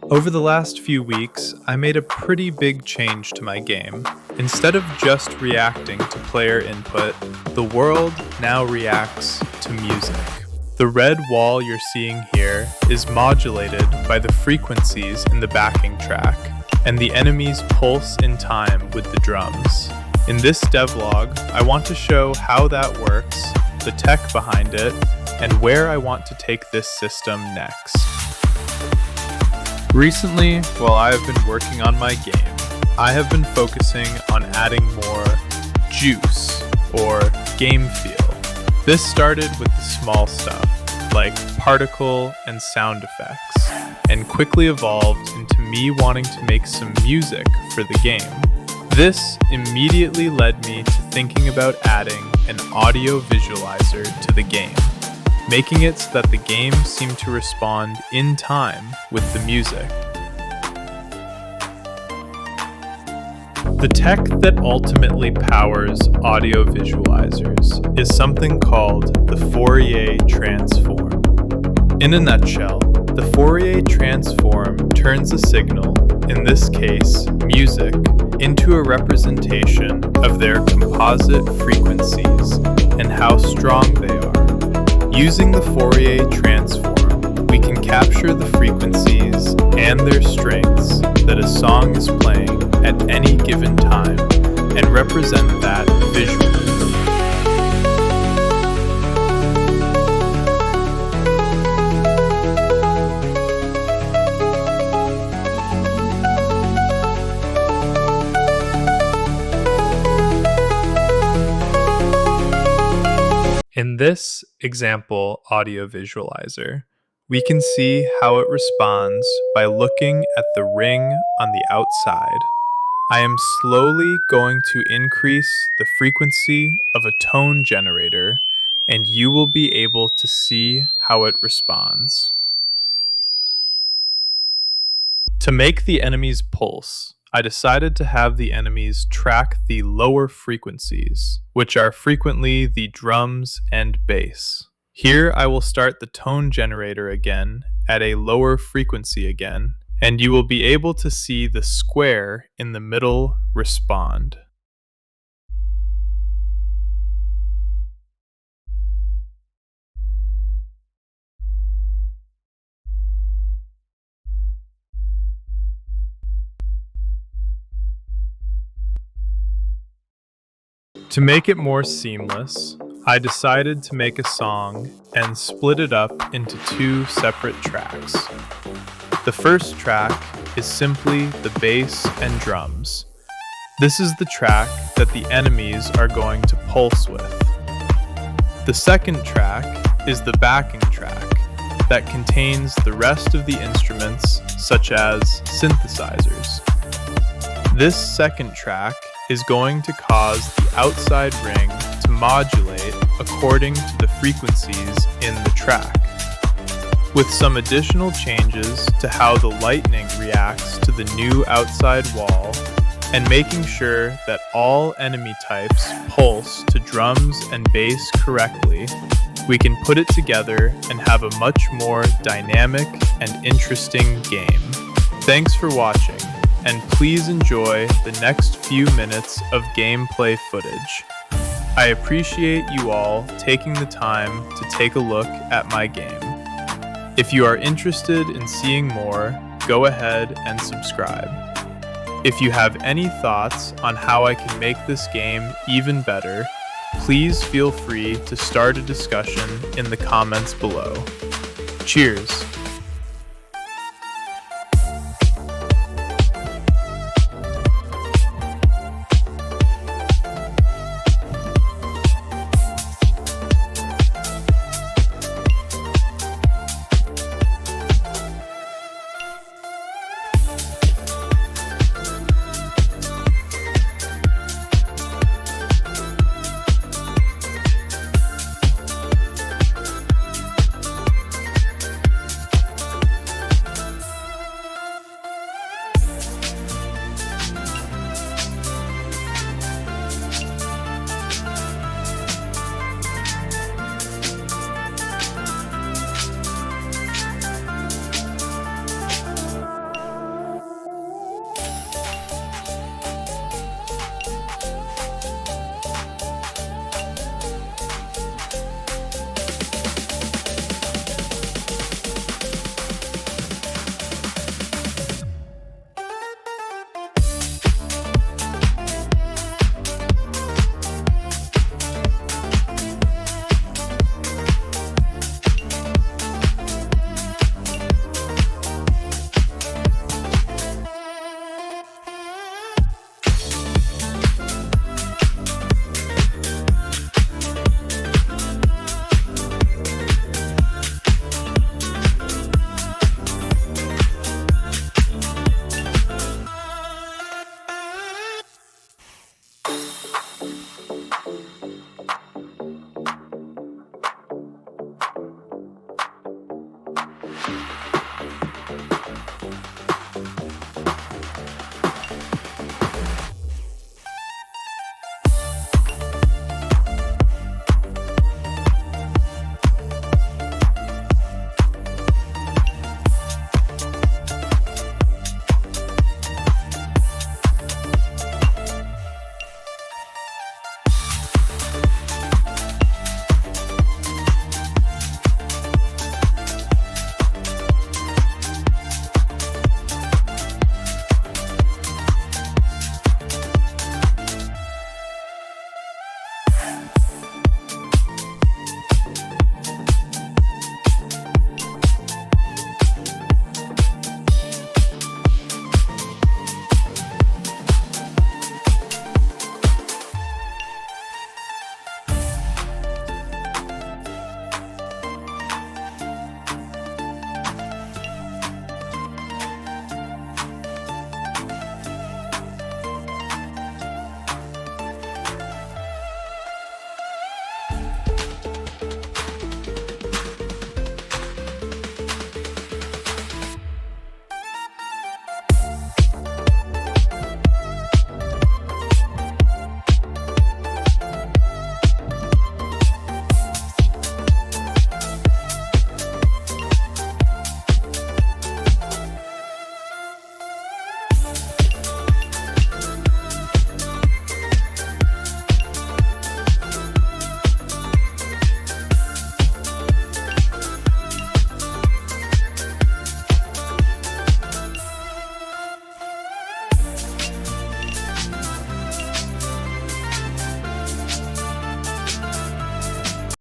Over the last few weeks, I made a pretty big change to my game. Instead of just reacting to player input, the world now reacts to music. The red wall you're seeing here is modulated by the frequencies in the backing track, and the enemies pulse in time with the drums. In this devlog, I want to show how that works, the tech behind it, and where I want to take this system next. Recently, while I have been working on my game, I have been focusing on adding more juice, or game feel. This started with the small stuff, like particle and sound effects, and quickly evolved into me wanting to make some music for the game. This immediately led me to thinking about adding an audio visualizer to the game, making it so that the game seemed to respond in time with the music. The tech that ultimately powers audio visualizers is something called the Fourier transform. In a nutshell, the Fourier transform turns a signal, in this case music, into a representation of their composite frequencies and how strong they are. Using the Fourier transform, we can capture the frequencies and their strengths that a song is playing at any given time and represent that visually. In this example audio visualizer, we can see how it responds by looking at the ring on the outside. I am slowly going to increase the frequency of a tone generator, and you will be able to see how it responds. To make the enemies pulse, I decided to have the enemies track the lower frequencies, which are frequently the drums and bass. Here I will start the tone generator again at a lower frequency again, and you will be able to see the square in the middle respond. To make it more seamless, I decided to make a song and split it up into two separate tracks. The first track is simply the bass and drums. This is the track that the enemies are going to pulse with. The second track is the backing track that contains the rest of the instruments, such as synthesizers. This second track is going to cause the outside ring to modulate according to the frequencies in the track, with some additional changes to how the lightning reacts to the new outside wall, and making sure that all enemy types pulse to drums and bass correctly. We can put it together and have a much more dynamic and interesting game. Thanks for watching, and please enjoy the next few minutes of gameplay footage. I appreciate you all taking the time to take a look at my game. If you are interested in seeing more, go ahead and subscribe. If you have any thoughts on how I can make this game even better, please feel free to start a discussion in the comments below. Cheers!